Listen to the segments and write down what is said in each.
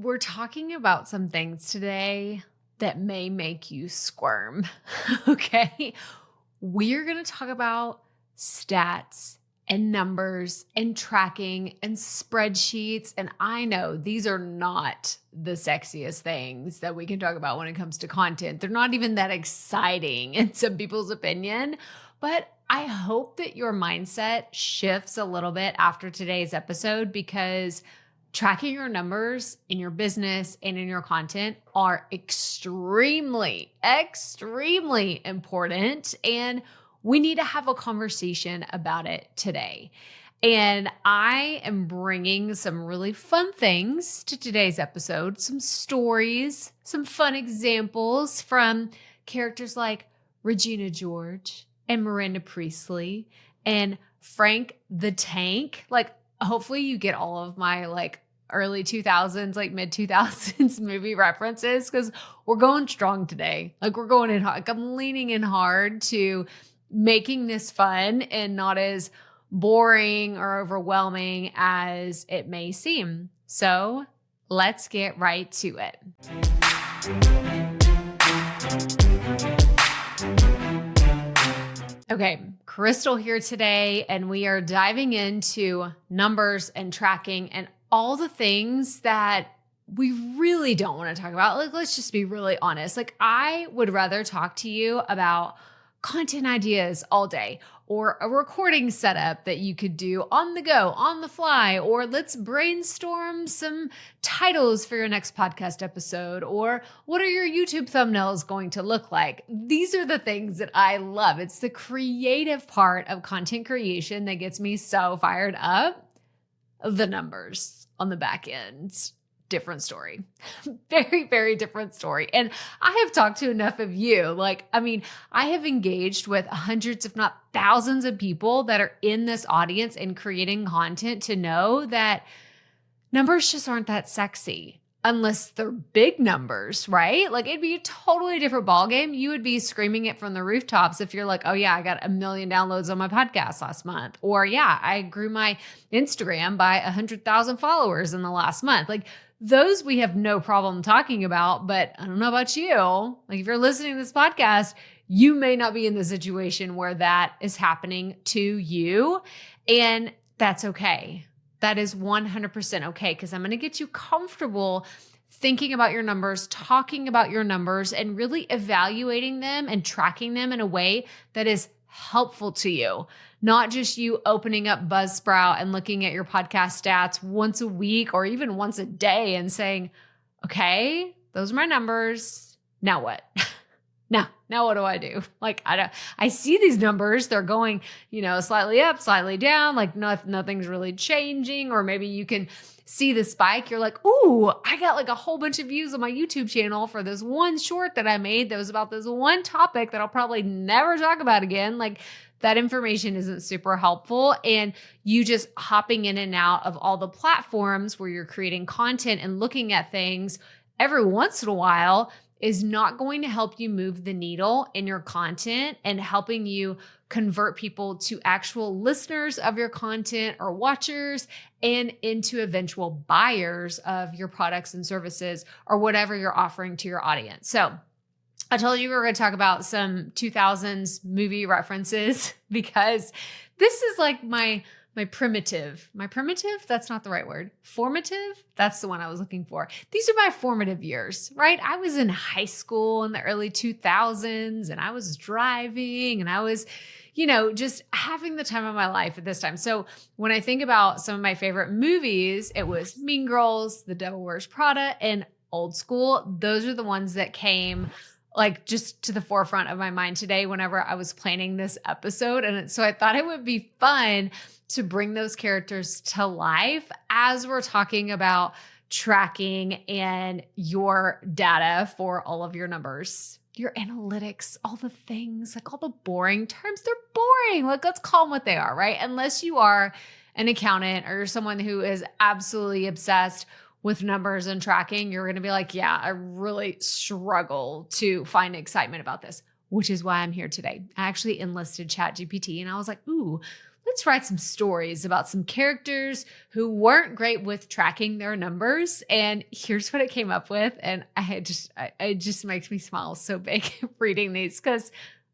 we're talking about some things today that may make you squirm. Okay. We're going to talk about stats and numbers and tracking and spreadsheets. And I know these are not the sexiest things that we can talk about when it comes to content. They're not even that exciting in some people's opinion, but I hope that your mindset shifts a little bit after today's episode because tracking your numbers in your business and in your content are extremely, extremely important. And we need to have a conversation about it today. And I am bringing some really fun things to today's episode, some stories, some fun examples from characters like Regina George and Miranda Priestly and Frank the Tank. Like, hopefully you get all of my early 2000s, mid 2000s movie references because we're going strong today. We're going in hard. I'm leaning in hard to making this fun and not as boring or overwhelming as it may seem. So let's get right to it. Okay, Crystal here today, and we are diving into numbers and tracking and all the things that we really don't want to talk about. Let's just be really honest. I would rather talk to you about content ideas all day, or a recording setup that you could do on the go, on the fly, or let's brainstorm some titles for your next podcast episode, or what are your YouTube thumbnails going to look like? These are the things that I love. It's the creative part of content creation that gets me so fired up. The numbers on the back end. Different story. Very, very different story. And I have talked to enough of you. I have engaged with hundreds, if not thousands of people that are in this audience and creating content to know that numbers just aren't that sexy unless they're big numbers, right? It'd be a totally different ballgame. You would be screaming it from the rooftops if you're like, oh yeah, I got 1 million downloads on my podcast last month. Or yeah, I grew my Instagram by 100,000 followers in the last month. Those we have no problem talking about, but I don't know about you. If you're listening to this podcast, you may not be in the situation where that is happening to you. And that's okay. That is 100% okay, because I'm going to get you comfortable thinking about your numbers, talking about your numbers, and really evaluating them and tracking them in a way that is helpful to you. Not just you opening up Buzzsprout and looking at your podcast stats once a week or even once a day and saying, okay, those are my numbers. Now what? Now what do I do? I see these numbers, they're going, slightly up, slightly down, nothing's really changing. Or maybe you can see the spike. You're like, ooh, I got a whole bunch of views on my YouTube channel for this one short that I made that was about this one topic that I'll probably never talk about again. That information isn't super helpful. And you just hopping in and out of all the platforms where you're creating content and looking at things every once in a while is not going to help you move the needle in your content and helping you convert people to actual listeners of your content or watchers and into eventual buyers of your products and services or whatever you're offering to your audience. So I told you we were going to talk about some 2000s movie references because this is my primitive. My primitive? That's not the right word. Formative? That's the one I was looking for. These are my formative years, right? I was in high school in the early 2000s and I was driving and I was, just having the time of my life at this time. So when I think about some of my favorite movies, it was Mean Girls, The Devil Wears Prada, and Old School. Those are the ones that came just to the forefront of my mind today whenever I was planning this episode. And so I thought it would be fun to bring those characters to life as we're talking about tracking and your data for all of your numbers, your analytics, all the things, all the boring terms. They're boring. Let's call them what they are, right? Unless you are an accountant or you're someone who is absolutely obsessed with numbers and tracking, you're going to be like, yeah, I really struggle to find excitement about this, which is why I'm here today. I actually enlisted ChatGPT and I was like, ooh, let's write some stories about some characters who weren't great with tracking their numbers. And here's what it came up with. And it just makes me smile so big reading these because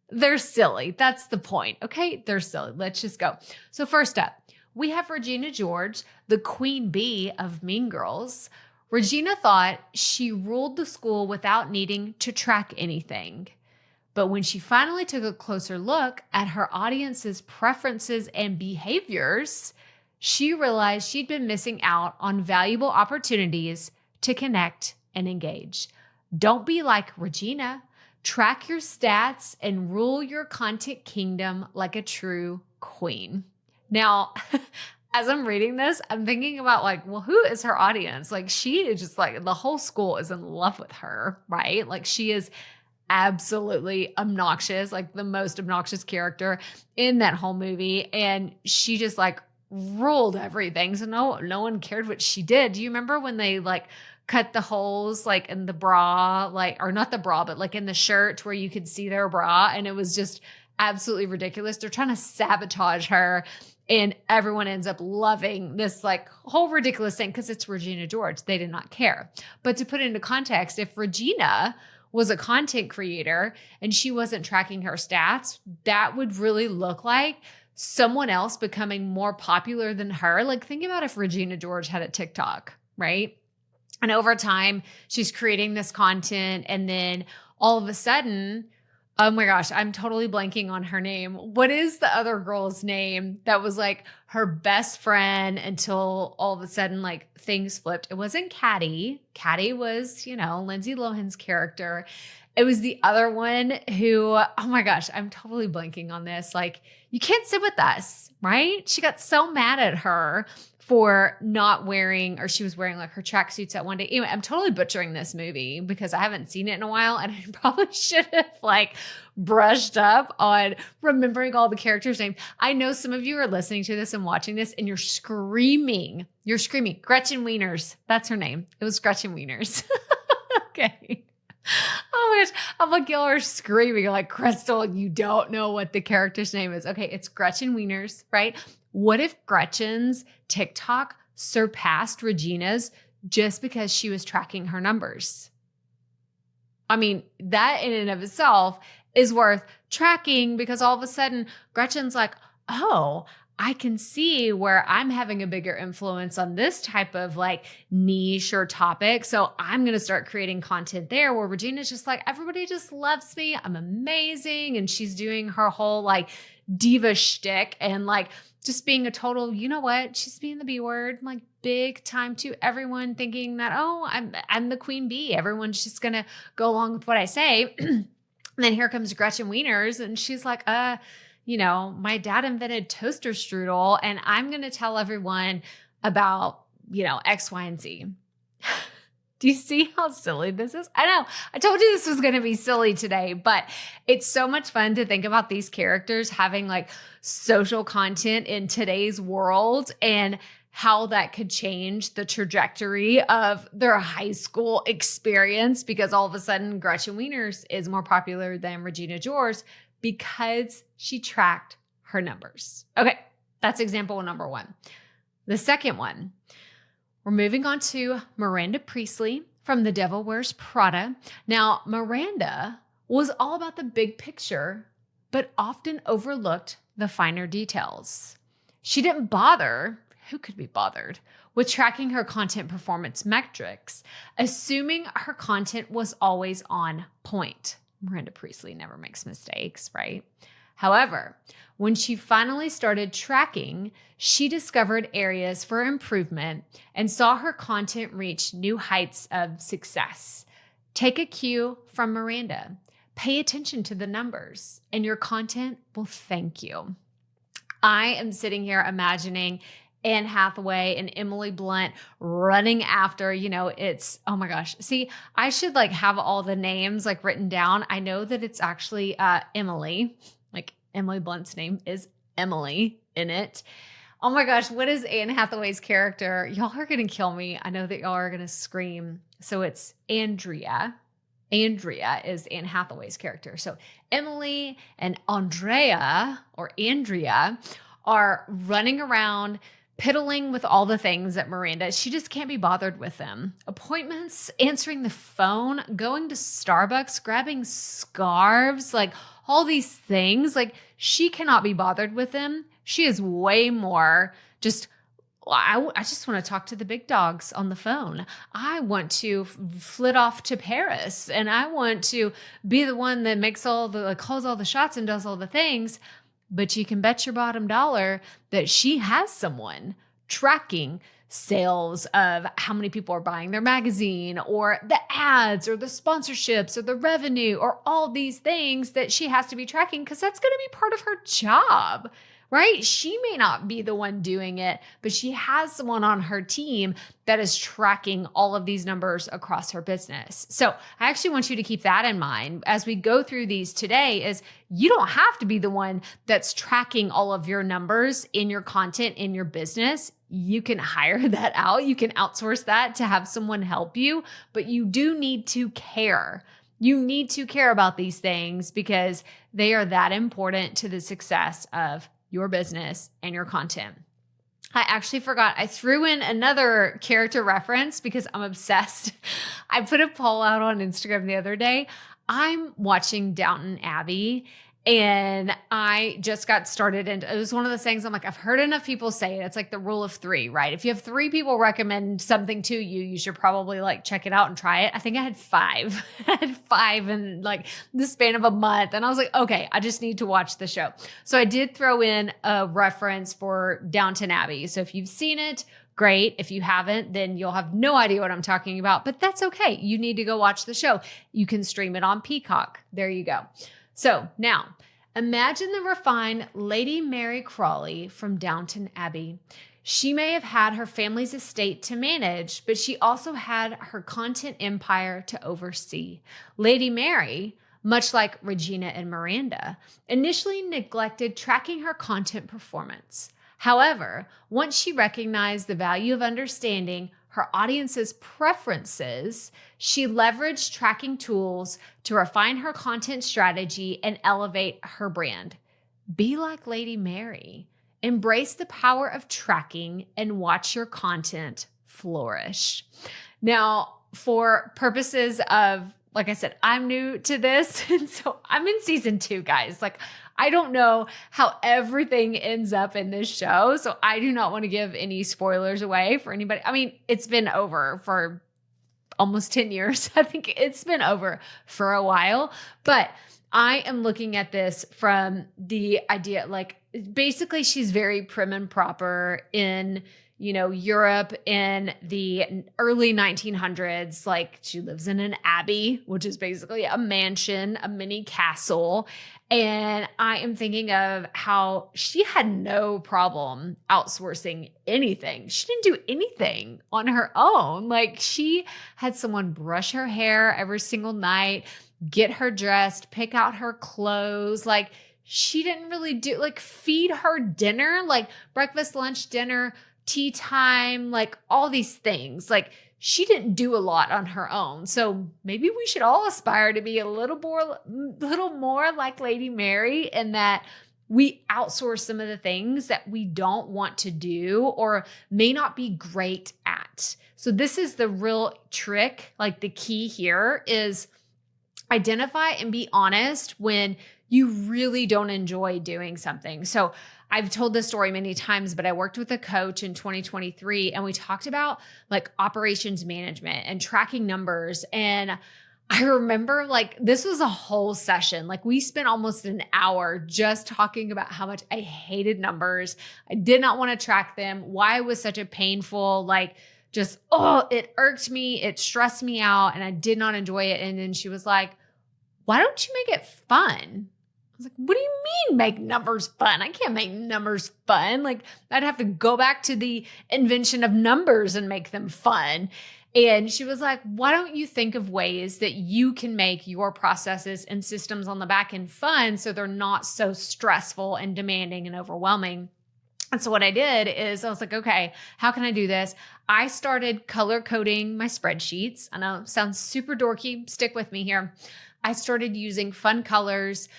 they're silly. That's the point. Okay. They're silly. Let's just go. So first up, we have Regina George, the queen bee of Mean Girls. Regina thought she ruled the school without needing to track anything. But when she finally took a closer look at her audience's preferences and behaviors, she realized she'd been missing out on valuable opportunities to connect and engage. Don't be like Regina. Track your stats and rule your content kingdom like a true queen. Now, as I'm reading this, I'm thinking about like, well, who is her audience? Like she is just like, the whole school is in love with her, right? Like she is absolutely obnoxious, like the most obnoxious character in that whole movie. And she just like ruled everything. So no one cared what she did. Do you remember when they like cut the holes like in the bra, like, or not the bra, but like in the shirt where you could see their bra? And it was just absolutely ridiculous. They're trying to sabotage her. And everyone ends up loving this like whole ridiculous thing because it's Regina George. They did not care. But to put it into context, if Regina was a content creator and she wasn't tracking her stats, that would really look like someone else becoming more popular than her. Like think about if Regina George had a TikTok, right? And over time, she's creating this content and then all of a sudden, oh my gosh, I'm totally blanking on her name. What is the other girl's name that was like her best friend until all of a sudden like things flipped? It wasn't Caddy. Caddy was, Lindsay Lohan's character. It was the other one who, oh my gosh, I'm totally blanking on this. Like, you can't sit with us, right? She got so mad at her for not wearing, or she was wearing like her tracksuits that one day. Anyway, I'm totally butchering this movie because I haven't seen it in a while and I probably should have like brushed up on remembering all the characters' names. I know some of you are listening to this and watching this and you're screaming. Gretchen Wieners. That's her name. It was Gretchen Wieners. Okay. Oh my gosh. I'm like, y'all are screaming like, Crystal, you don't know what the character's name is. Okay. It's Gretchen Wieners, right? What if Gretchen's TikTok surpassed Regina's just because she was tracking her numbers? I mean, that in and of itself is worth tracking because all of a sudden Gretchen's like, oh, I can see where I'm having a bigger influence on this type of like niche or topic. So I'm going to start creating content there where Regina's just like, everybody just loves me. I'm amazing. And she's doing her whole like diva shtick and like just being a total, you know what? She's being the B word, like big time to everyone thinking that, oh, I'm the queen bee. Everyone's just going to go along with what I say. And then here comes Gretchen Wieners and she's like, my dad invented toaster strudel and I'm going to tell everyone about, X, Y, and Z. Do you see how silly this is? I know. I told you this was going to be silly today, but it's so much fun to think about these characters having like social content in today's world and how that could change the trajectory of their high school experience because all of a sudden Gretchen Wieners is more popular than Regina George because she tracked her numbers. Okay, that's example number one. The second one, we're moving on to Miranda Priestly from The Devil Wears Prada. Now, Miranda was all about the big picture, but often overlooked the finer details. She didn't bother, who could be bothered, with tracking her content performance metrics, assuming her content was always on point. Miranda Priestly never makes mistakes, right? However, when she finally started tracking, she discovered areas for improvement and saw her content reach new heights of success. Take a cue from Miranda. Pay attention to the numbers, and your content will thank you. I am sitting here imagining Anne Hathaway and Emily Blunt running after, it's, oh my gosh. See, I should like have all the names like written down. I know that it's actually Emily, like Emily Blunt's name is Emily in it. Oh my gosh, what is Anne Hathaway's character? Y'all are going to kill me. I know that y'all are going to scream. So it's Andrea. Andrea is Anne Hathaway's character. So Emily and Andrea are running around piddling with all the things at Miranda. She just can't be bothered with them. Appointments, answering the phone, going to Starbucks, grabbing scarves, like all these things. Like she cannot be bothered with them. She is way more just, I just want to talk to the big dogs on the phone. I want to flit off to Paris, and I want to be the one that makes calls all the shots and does all the things. But you can bet your bottom dollar that she has someone tracking sales of how many people are buying their magazine, or the ads, or the sponsorships, or the revenue, or all these things that she has to be tracking, because that's going to be part of her job. Right? She may not be the one doing it, but she has someone on her team that is tracking all of these numbers across her business. So I actually want you to keep that in mind as we go through these today. Is you don't have to be the one that's tracking all of your numbers in your content in your business. You can hire that out. You can outsource that to have someone help you, but you do need to care. You need to care about these things because they are that important to the success of your business and your content. I actually forgot. I threw in another character reference because I'm obsessed. I put a poll out on Instagram the other day. I'm watching Downton Abbey, and I just got started. And it was one of those things I'm like, I've heard enough people say it. It's like the rule of three, right? If you have 3 people recommend something to you, you should probably like check it out and try it. I think I had 5. I had 5 in like the span of a month. And I was like, okay, I just need to watch the show. So I did throw in a reference for Downton Abbey. So if you've seen it, great. If you haven't, then you'll have no idea what I'm talking about, but that's okay. You need to go watch the show. You can stream it on Peacock. There you go. So now, imagine the refined Lady Mary Crawley from Downton Abbey. She may have had her family's estate to manage, but she also had her content empire to oversee. Lady Mary, much like Regina and Miranda, initially neglected tracking her content performance. However, once she recognized the value of understanding her audience's preferences, she leveraged tracking tools to refine her content strategy and elevate her brand. Be like Lady Mary. Embrace the power of tracking and watch your content flourish. Now, for purposes of, like I said, I'm new to this, and so I'm in season 2, guys. Like, I don't know how everything ends up in this show, so I do not want to give any spoilers away for anybody. I mean, it's been over for almost 10 years. I think it's been over for a while, but I am looking at this from the idea, like, basically she's very prim and proper in, Europe in the early 1900s. Like, she lives in an abbey, which is basically a mansion, a mini castle. And I am thinking of how she had no problem outsourcing anything. She didn't do anything on her own. Like, she had someone brush her hair every single night, get her dressed, pick out her clothes. Like, she didn't really do, like, feed her dinner, like breakfast, lunch, dinner, tea time, like all these things. Like, she didn't do a lot on her own. So maybe we should all aspire to be a little more like Lady Mary, in that we outsource some of the things that we don't want to do or may not be great at. So this is the real trick. Like, the key here is identify and be honest when you really don't enjoy doing something. So I've told this story many times, but I worked with a coach in 2023, and we talked about like operations management and tracking numbers. And I remember, like, this was a whole session. Like, we spent almost an hour just talking about how much I hated numbers. I did not want to track them. Why it was such a painful, it irked me. It stressed me out, and I did not enjoy it. And then she was like, why don't you make it fun? I was like, what do you mean make numbers fun? I can't make numbers fun. Like, I'd have to go back to the invention of numbers and make them fun. And she was like, why don't you think of ways that you can make your processes and systems on the back end fun so they're not so stressful and demanding and overwhelming? And so what I did is I was like, okay, how can I do this? I started color coding my spreadsheets. I know it sounds super dorky. Stick with me here. I started using fun colors.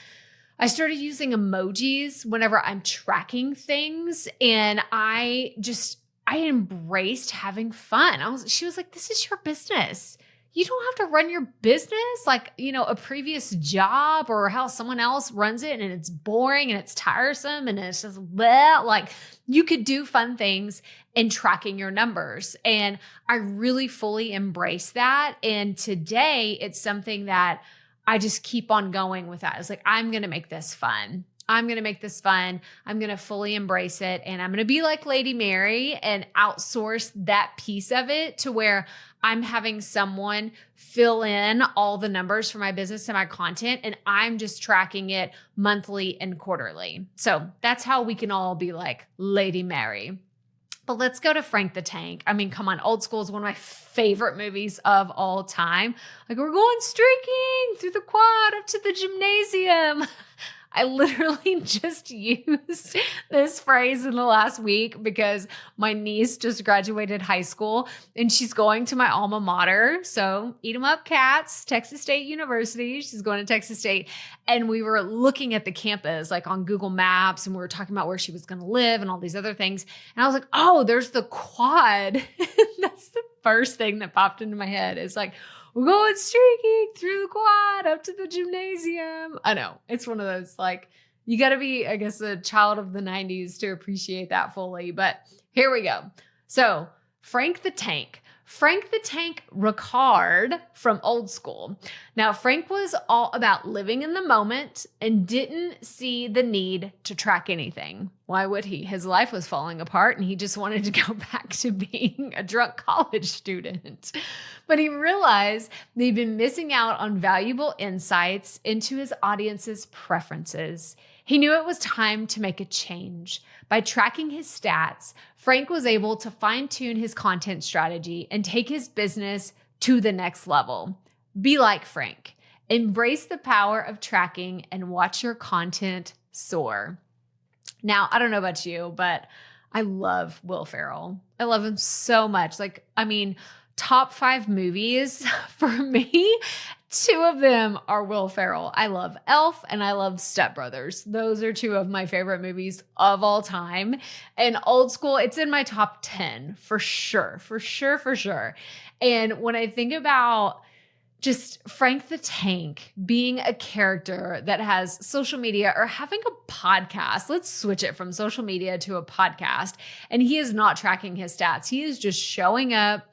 I started using emojis whenever I'm tracking things, and I embraced having fun. She was like, this is your business. You don't have to run your business like, a previous job or how someone else runs it, and it's boring and it's tiresome and it's just bleh. Like, you could do fun things in tracking your numbers. And I really fully embrace that. And today it's something that I just keep on going with that. It's like, I'm going to make this fun. I'm going to make this fun. I'm going to fully embrace it. And I'm going to be like Lady Mary and outsource that piece of it to where I'm having someone fill in all the numbers for my business and my content, and I'm just tracking it monthly and quarterly. So that's how we can all be like Lady Mary. But let's go to Frank the Tank. I mean, come on. Old School is one of my favorite movies of all time. Like, we're going streaking through the quad up to the gymnasium. I literally just used this phrase in the last week because my niece just graduated high school and she's going to my alma mater. So eat 'em up, cats, Texas State University. She's going to Texas State. And we were looking at the campus like on Google Maps, and we were talking about where she was going to live and all these other things. And I was like, oh, there's the quad. That's the first thing that popped into my head. It's like, we're going streaking through the quad up to the gymnasium. I know. It's one of those, like, you got to be, I guess, a child of the 90s to appreciate that fully. But here we go. So Frank the Tank. Frank the Tank Ricard from Old School. Now, Frank was all about living in the moment and didn't see the need to track anything. Why would he? His life was falling apart and he just wanted to go back to being a drunk college student. But he realized that he'd been missing out on valuable insights into his audience's preferences. He knew it was time to make a change. By tracking his stats, Frank was able to fine-tune his content strategy and take his business to the next level. Be like Frank. Embrace the power of tracking and watch your content soar. Now, I don't know about you, but I love Will Ferrell. I love him so much. Like, I mean, top 5 movies for me, 2 of them are Will Ferrell. I love Elf and I love Step Brothers. Those are 2 of my favorite movies of all time. And Old School, it's in my top 10 for sure, for sure, for sure. And when I think about just Frank the Tank being a character that has social media or having a podcast, let's switch it from social media to a podcast. And he is not tracking his stats. He is just showing up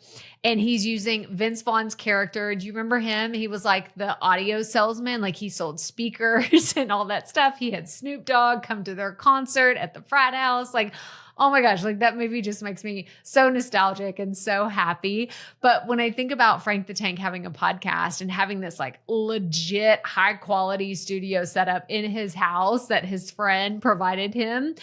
and he's using Vince Vaughn's character. Do you remember him? He was like the audio salesman, like he sold speakers and all that stuff. He had Snoop Dogg come to their concert at the frat house. Like, oh my gosh, like that movie just makes me so nostalgic and so happy. But when I think about Frank the Tank having a podcast and having this like legit high quality studio set up in his house that his friend provided him,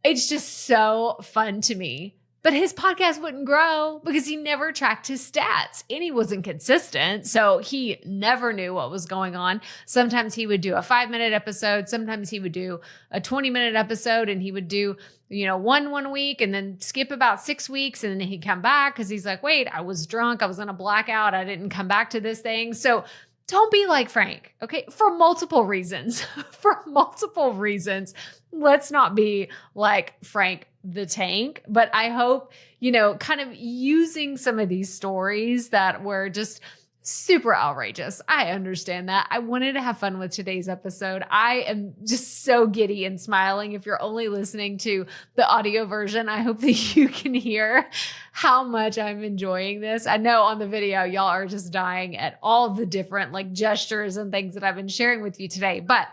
it's just so fun to me. But his podcast wouldn't grow because he never tracked his stats and he wasn't consistent. So he never knew what was going on. Sometimes he would do a 5-minute episode. Sometimes he would do a 20-minute episode, and he would do, one week and then skip about 6 weeks. And then he'd come back because he's like, wait, I was drunk. I was on a blackout. I didn't come back to this thing. So don't be like Frank, okay? For multiple reasons. For multiple reasons. Let's not be like Frank the Tank. But I hope, kind of using some of these stories that were just super outrageous. I understand that. I wanted to have fun with today's episode. I am just so giddy and smiling. If you're only listening to the audio version, I hope that you can hear how much I'm enjoying this. I know on the video, y'all are just dying at all the different like gestures and things that I've been sharing with you today. But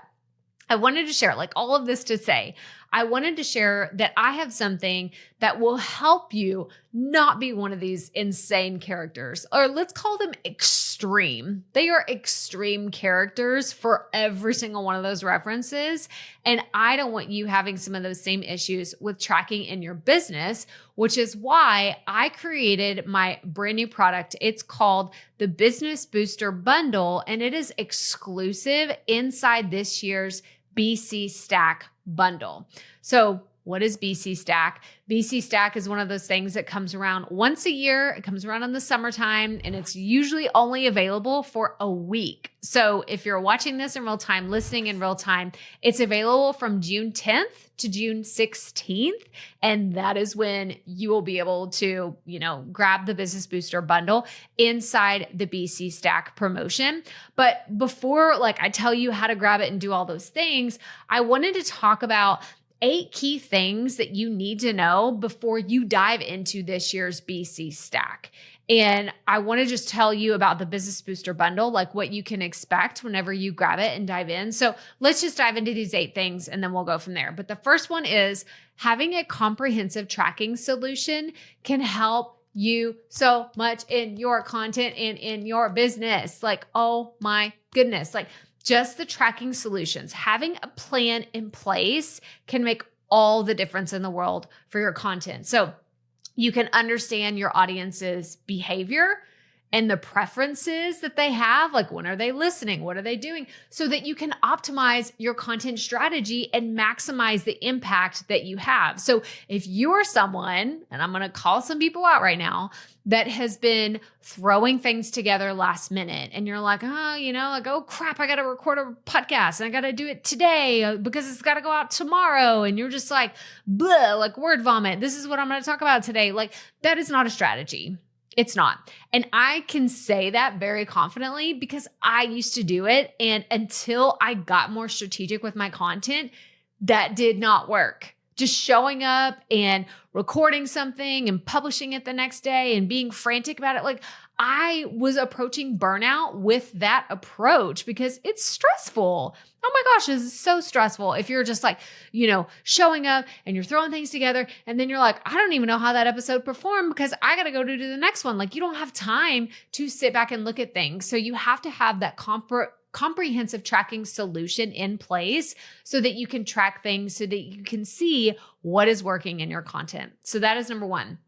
I wanted to share like all of this to say, I wanted to share that I have something that will help you not be one of these insane characters, or let's call them extreme. They are extreme characters for every single one of those references. And I don't want you having some of those same issues with tracking in your business, which is why I created my brand new product. It's called the Business Booster Bundle, and it is exclusive inside this year's BC Stack bundle. So what is BC Stack? BC Stack is one of those things that comes around once a year. It comes around in the summertime, and it's usually only available for a week. So if you're watching this in real time, listening in real time, it's available from June 10th to June 16th. And that is when you will be able to, grab the Business Booster bundle inside the BC Stack promotion. But before I tell you how to grab it and do all those things, I wanted to talk about 8 key things that you need to know before you dive into this year's BC Stack. And I want to just tell you about the Business Booster bundle, what you can expect whenever you grab it and dive in. So let's just dive into these 8 things and then we'll go from there. But the first one is having a comprehensive tracking solution can help you so much in your content and in your business. Oh my goodness. Just the tracking solutions, having a plan in place can make all the difference in the world for your content. So you can understand your audience's behavior and the preferences that they have, when are they listening? What are they doing? So that you can optimize your content strategy and maximize the impact that you have. So if you're someone, and I'm going to call some people out right now, that has been throwing things together last minute, and you're oh crap, I got to record a podcast and I got to do it today because it's got to go out tomorrow. And you're just bleh, word vomit. This is what I'm going to talk about today. That is not a strategy. It's not. And I can say that very confidently because I used to do it. And until I got more strategic with my content, that did not work. Just showing up and recording something and publishing it the next day and being frantic about it. I was approaching burnout with that approach because it's stressful. Oh my gosh, this is so stressful. If you're just showing up and you're throwing things together and then you're I don't even know how that episode performed because I got to go to the next one. You don't have time to sit back and look at things. So you have to have that comprehensive tracking solution in place so that you can track things, so that you can see what is working in your content. So that is number 1.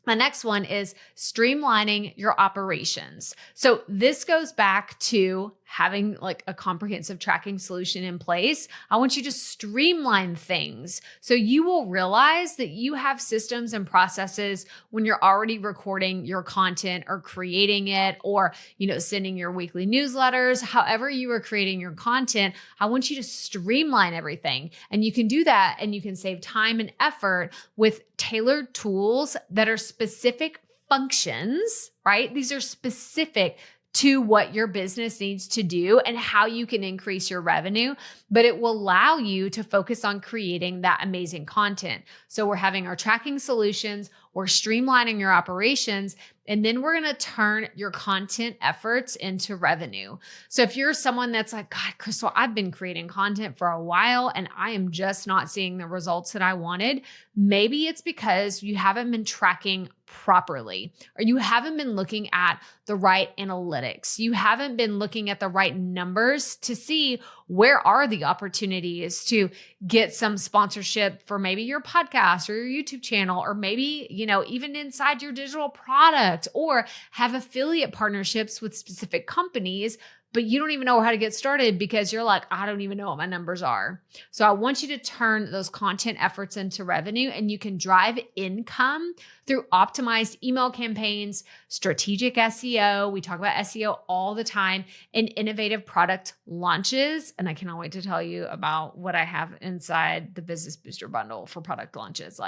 My next one is streamlining your operations. So this goes back to having a comprehensive tracking solution in place. I want you to streamline things so you will realize that you have systems and processes when you're already recording your content or creating it or, sending your weekly newsletters, however you are creating your content. I want you to streamline everything. And you can do that and you can save time and effort with tailored tools that are specific functions, right? These are specific to what your business needs to do and how you can increase your revenue, but it will allow you to focus on creating that amazing content. So we're having our tracking solutions, we're streamlining your operations, and then we're going to turn your content efforts into revenue. So if you're someone that's God, Crystal, I've been creating content for a while and I am just not seeing the results that I wanted, maybe it's because you haven't been tracking properly, or you haven't been looking at the right analytics. You haven't been looking at the right numbers to see where are the opportunities to get some sponsorship for maybe your podcast or your YouTube channel, or maybe, even inside your digital product, or have affiliate partnerships with specific companies, but you don't even know how to get started because you're I don't even know what my numbers are. So I want you to turn those content efforts into revenue, and you can drive income through optimized email campaigns, strategic SEO. We talk about SEO all the time, and innovative product launches. And I cannot wait to tell you about what I have inside the Business Booster bundle for product launches.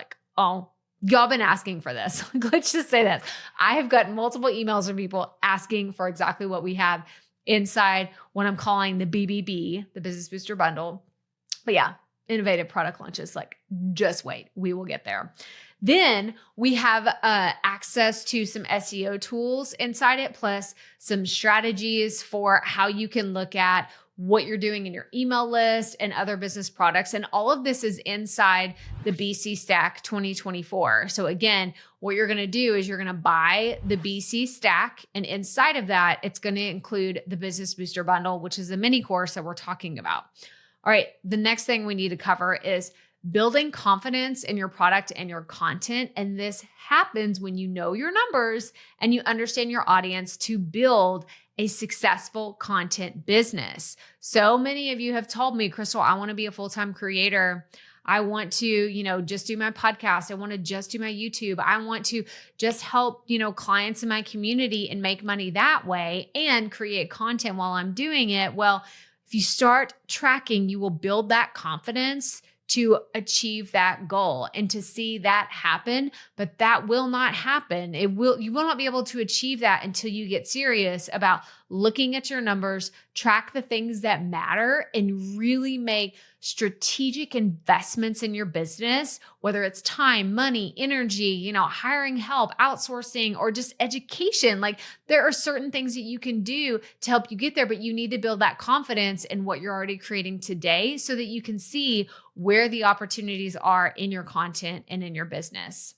Y'all been asking for this. Let's just say this. I have gotten multiple emails from people asking for exactly what we have inside what I'm calling the BBB, the Business Booster bundle. But yeah, innovative product launches, just wait, we will get there. Then we have access to some SEO tools inside it, plus some strategies for how you can look at what you're doing in your email list and other business products. And all of this is inside the BC Stack 2024. So again, what you're going to do is you're going to buy the BC Stack, and inside of that, it's going to include the Business Booster bundle, which is the mini course that we're talking about. All right, the next thing we need to cover is building confidence in your product and your content. And this happens when you know your numbers and you understand your audience to build a successful content business. So many of you have told me, Crystal, I want to be a full-time creator. I want to, just do my podcast. I want to just do my YouTube. I want to just help, clients in my community and make money that way and create content while I'm doing it. Well, if you start tracking, you will build that confidence to achieve that goal and to see that happen, but that will not happen. You will not be able to achieve that until you get serious about looking at your numbers, track the things that matter, and really make strategic investments in your business, whether it's time, money, energy, hiring help, outsourcing, or just education. Like there are certain things that you can do to help you get there, but you need to build that confidence in what you're already creating today so that you can see where the opportunities are in your content and in your business.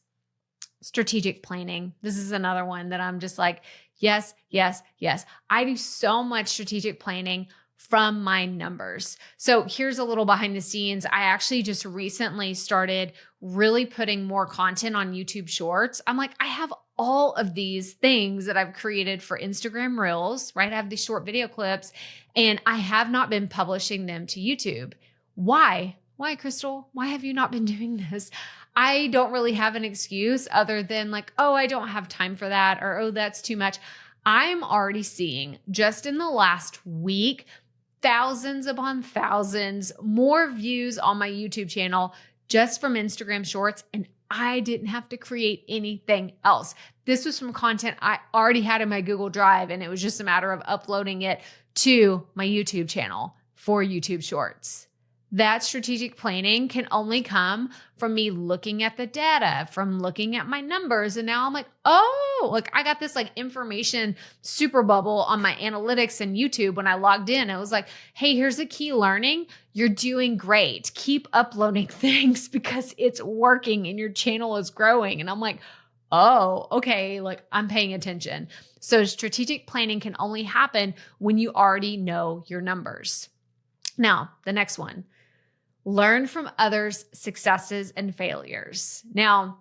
Strategic planning. This is another one that I'm just like, yes, yes, yes. I do so much strategic planning from my numbers. So here's a little behind the scenes. I actually just recently started really putting more content on YouTube Shorts. I'm like, I have all of these things that I've created for Instagram Reels, right? I have these short video clips and I have not been publishing them to YouTube. Why? Why, Crystal? Why have you not been doing this? I don't really have an excuse other than like, oh, I don't have time for that, or oh, that's too much. I'm already seeing just in the last week, thousands upon thousands more views on my YouTube channel just from Instagram Shorts. And I didn't have to create anything else. This was from content I already had in my Google Drive, and it was just a matter of uploading it to my YouTube channel for YouTube Shorts. That strategic planning can only come from me looking at the data, from looking at my numbers. And now I'm like, oh, like I got this like information super bubble on my analytics and YouTube when I logged in. It was like, hey, here's a key learning. You're doing great. Keep uploading things because it's working and your channel is growing. And I'm like, oh, okay, like I'm paying attention. So strategic planning can only happen when you already know your numbers. Now, the next one. Learn from others' successes and failures. Now,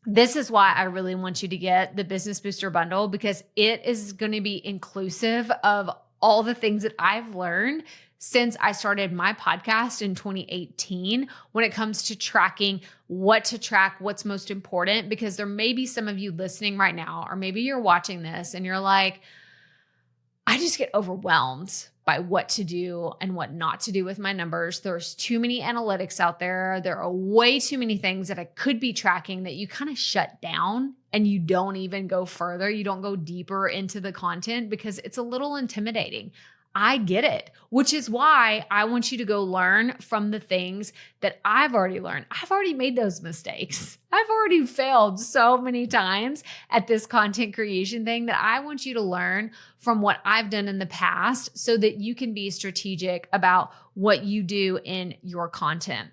this is why I really want you to get the Business Booster Bundle, because it is going to be inclusive of all the things that I've learned since I started my podcast in 2018 when it comes to tracking what to track, what's most important, because there may be some of you listening right now, or maybe you're watching this and you're like, I just get overwhelmed by what to do and what not to do with my numbers. There's too many analytics out there. There are way too many things that I could be tracking that you kind of shut down and you don't even go further. You don't go deeper into the content because it's a little intimidating. I get it, which is why I want you to go learn from the things that I've already learned. I've already made those mistakes. I've already failed so many times at this content creation thing that I want you to learn from what I've done in the past so that you can be strategic about what you do in your content.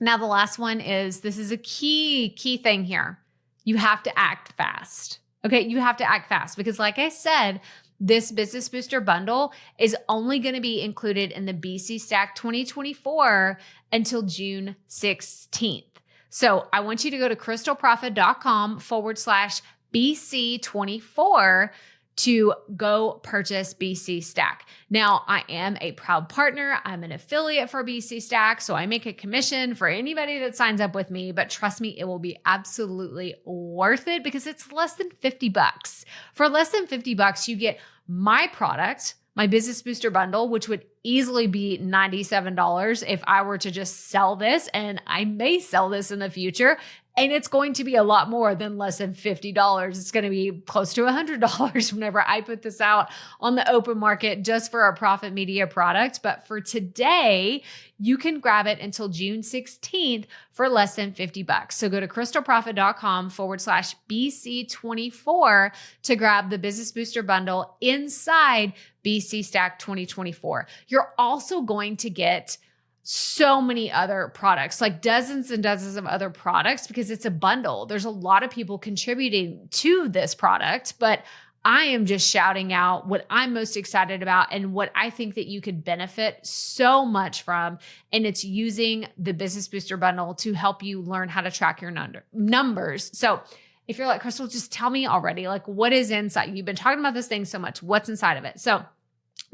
Now, the last one is, this is a key thing here. You have to act fast. Okay, you have to act fast because like I said, this Business Booster Bundle is only going to be included in the BC Stack 2024 until June 16th. So I want you to go to crystalprofit.com/BC24 to go purchase BC Stack. Now, I am a proud partner. I'm an affiliate for BC Stack, so I make a commission for anybody that signs up with me, but trust me, it will be absolutely worth it because it's less than $50. For less than $50, you get my product, my Business Booster Bundle, which would easily be $97 if I were to just sell this, and I may sell this in the future. And it's going to be a lot more than less than $50. It's going to be close to $100 whenever I put this out on the open market just for a Profit Media product. But for today, you can grab it until June 16th for less than $50. So go to crystalprofit.com/BC24 to grab the Business Booster Bundle inside BC Stack 2024. You're also going to get so many other products, like dozens and dozens of other products, because it's a bundle. There's a lot of people contributing to this product, but I am just shouting out what I'm most excited about and what I think that you could benefit so much from. And it's using the Business Booster Bundle to help you learn how to track your numbers. So if you're like, Crystal, just tell me already, like what is inside? You've been talking about this thing so much. What's inside of it? So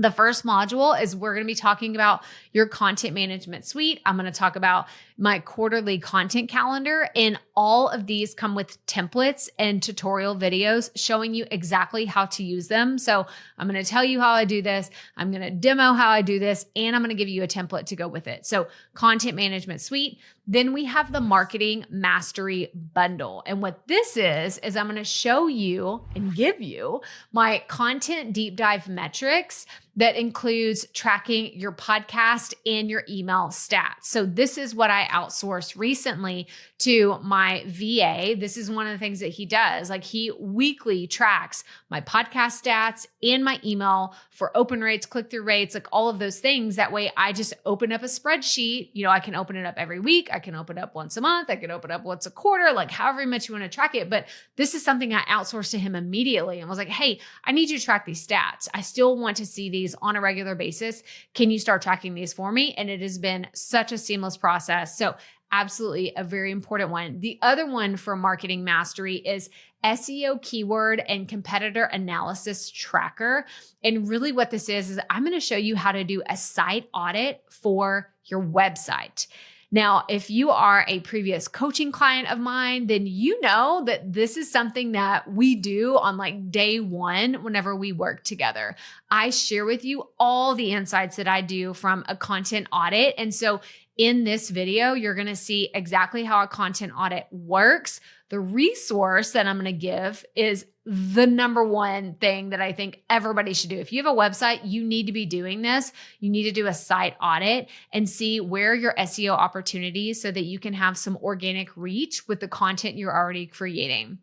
the first module is we're going to be talking about your content management suite. I'm going to talk about my quarterly content calendar. And all of these come with templates and tutorial videos showing you exactly how to use them. So I'm going to tell you how I do this. I'm going to demo how I do this, and I'm going to give you a template to go with it. So content management suite. Then we have the marketing mastery bundle. And what this is I'm going to show you and give you my content deep dive metrics that includes tracking your podcast and your email stats. So this is what I outsourced recently to my VA. This is one of the things that he does. Like, he weekly tracks my podcast stats and my email for open rates, click-through rates, like all of those things. That way I just open up a spreadsheet. I can open it up every week. I can open it up once a month. I can open it up once a quarter, like however much you want to track it. But this is something I outsourced to him immediately and was like, hey, I need you to track these stats. I still want to see these on a regular basis. Can you start tracking these for me? And it has been such a seamless process. So absolutely a very important one. The other one for marketing mastery is SEO keyword and competitor analysis tracker. And really what this is I'm going to show you how to do a site audit for your website. Now, if you are a previous coaching client of mine, then you know that this is something that we do on like day one whenever we work together. I share with you all the insights that I do from a content audit. And so in this video, you're going to see exactly how a content audit works. The resource that I'm going to give is the number one thing that I think everybody should do. If you have a website, you need to be doing this. You need to do a site audit and see where your SEO opportunities so that you can have some organic reach with the content you're already creating.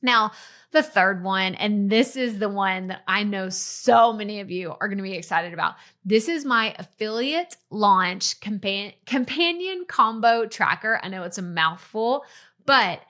Now, the third one, and this is the one that I know so many of you are going to be excited about. This is my affiliate launch companion combo tracker. I know it's a mouthful, but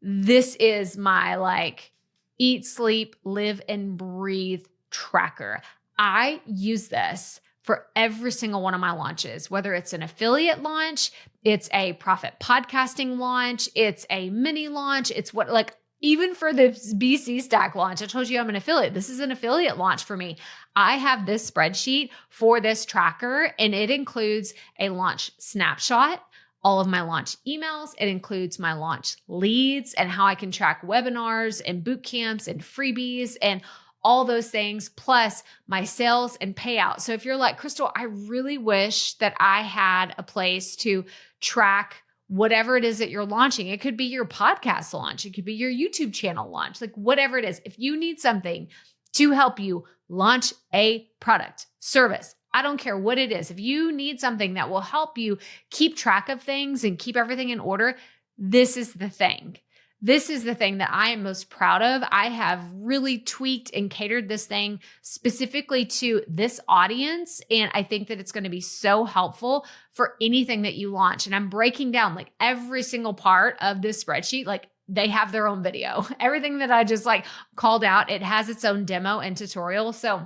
this is my like eat, sleep, live, and breathe tracker. I use this for every single one of my launches, whether it's an affiliate launch, it's a profit podcasting launch, it's a mini launch, it's what like even for the BC Stack launch. I told you I'm an affiliate. This is an affiliate launch for me. I have this spreadsheet for this tracker, and it includes a launch snapshot, all of my launch emails. It includes my launch leads and how I can track webinars and boot camps and freebies and all those things, plus my sales and payouts. So if you're like, Crystal, I really wish that I had a place to track whatever it is that you're launching. It could be your podcast launch. It could be your YouTube channel launch, like whatever it is. If you need something to help you launch a product, service, I don't care what it is. If you need something that will help you keep track of things and keep everything in order, this is the thing. This is the thing that I am most proud of. I have really tweaked and catered this thing specifically to this audience. And I think that it's going to be so helpful for anything that you launch. And I'm breaking down like every single part of this spreadsheet. Like they have their own video. Everything that I just like called out, it has its own demo and tutorial. So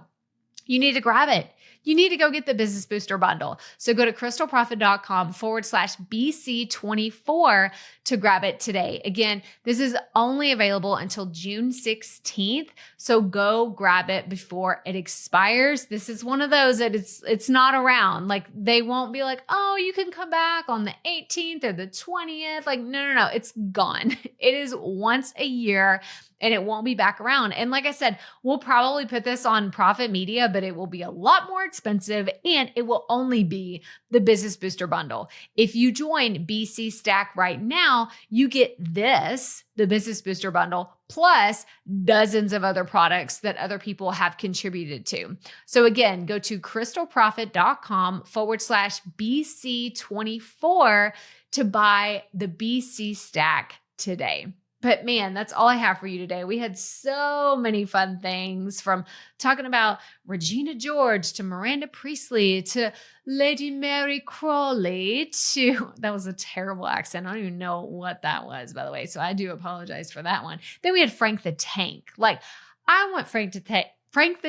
you need to grab it. You need to go get the Business Booster bundle. So go to crystalprofit.com/BC24 to grab it today. Again, this is only available until June 16th. So go grab it before it expires. This is one of those that it's not around. Like they won't be like, oh, you can come back on the 18th or the 20th. Like, no. It's gone. It is once a year. And it won't be back around. And like I said, we'll probably put this on Profit Media, but it will be a lot more expensive and it will only be the Business Booster bundle. If you join BC Stack right now, you get this, the Business Booster bundle, plus dozens of other products that other people have contributed to. So again, go to crystalprofit.com/BC24 to buy the BC Stack today. But man, that's all I have for you today. We had so many fun things, from talking about Regina George to Miranda Priestly to Lady Mary Crawley to, that was a terrible accent. I don't even know what that was, by the way. So I do apologize for that one. Then we had Frank the Tank. Like I want Frank the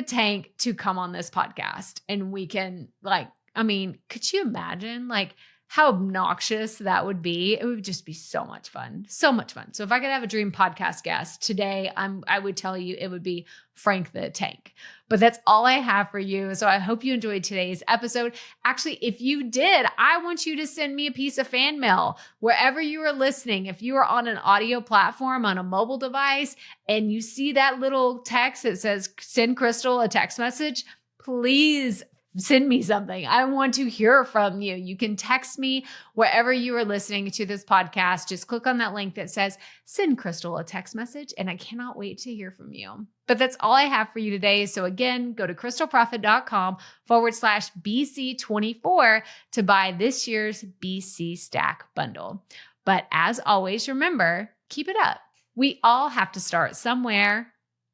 Tank to come on this podcast and we can like, I mean, could you imagine like how obnoxious that would be. It would just be so much fun. So much fun. So if I could have a dream podcast guest today, I would tell you it would be Frank the Tank. But that's all I have for you. So I hope you enjoyed today's episode. Actually, if you did, I want you to send me a piece of fan mail wherever you are listening. If you are on an audio platform on a mobile device and you see that little text that says send Crystal a text message, please send me something. I want to hear from you. You can text me wherever you are listening to this podcast. Just click on that link that says send Crystal a text message, and I cannot wait to hear from you. But that's all I have for you today. So again, go to crystalprofit.com/BC24 to buy this year's BC Stack bundle. But as always, remember, keep it up. We all have to start somewhere.